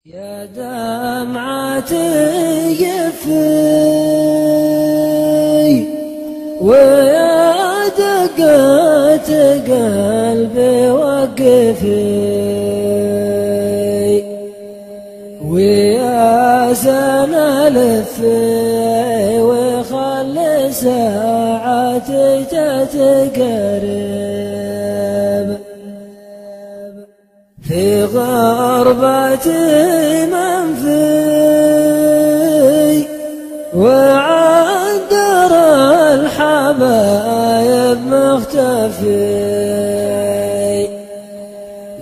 يا دمعة يفي ويا دقة قلبي وقفي ويا سنة لفي وخلي ساعتي تتقرب في غربتي منفي وعذر الحبايب مختفي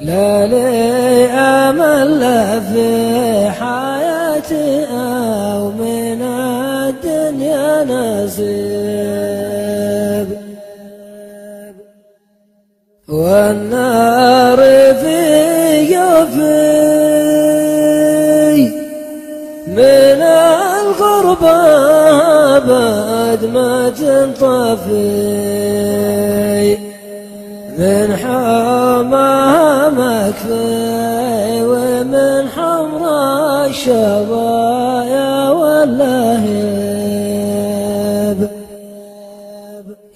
لا لي أمل في حياتي أو من الدنيا نصيب والنار في يفي من الغربة بعد ما تنطفي من حماها مكفي ومن حمرا الشظايا واللهيب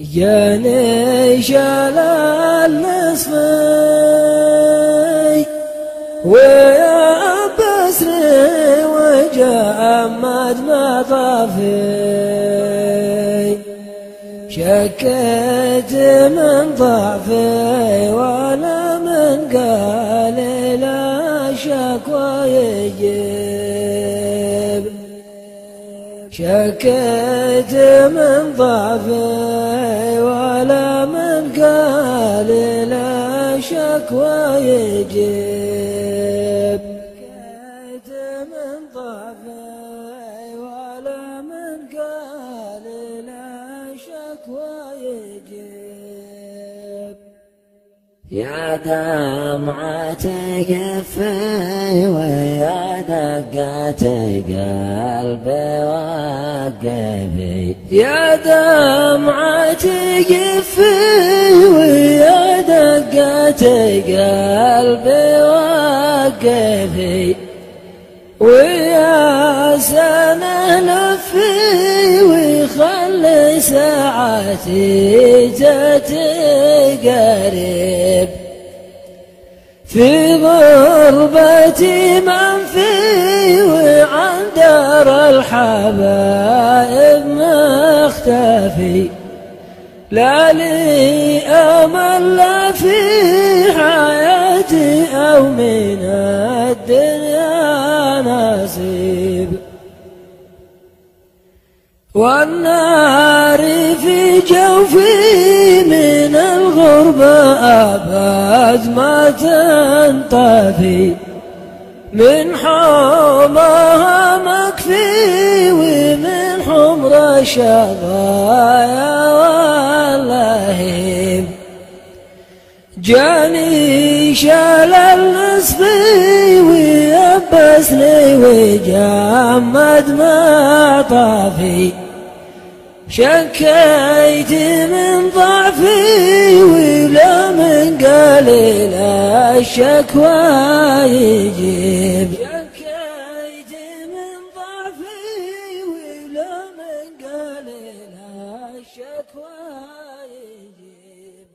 جاني شلال نصفي ويا بسري وجمد مطافي شكيت من ضعفي ولا من قال لا شكوى يجيب شكيت من ضعفي ولا من قال لا شكوى يجيب شكيت من ضعفي ولا من قال لا شكوى يجيب يا دمعة يفي ويا دقة قلبي وقفي يا دمعة يفي ويا دقة قلبي وقفي ويا سنة لفي ويخلي ساعتي تتقرب في غربتي منفي وعندر الحبايب مختفي لا لي أمل لا في حياتي أو من الدنيا نصيب والنار في جوفي من الغربة أبد ما تنطفي من حماها مكفي ومن حمر الشظايا واللهيب جاني شلل نصفي ويبسني وجمد مطافي شكيت من ضعفي ولا من قليل الشكوى يجيب شكيت من ضعفي ولا من قليل الشكوى يجيب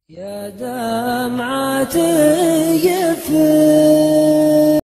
يا دمعة يفي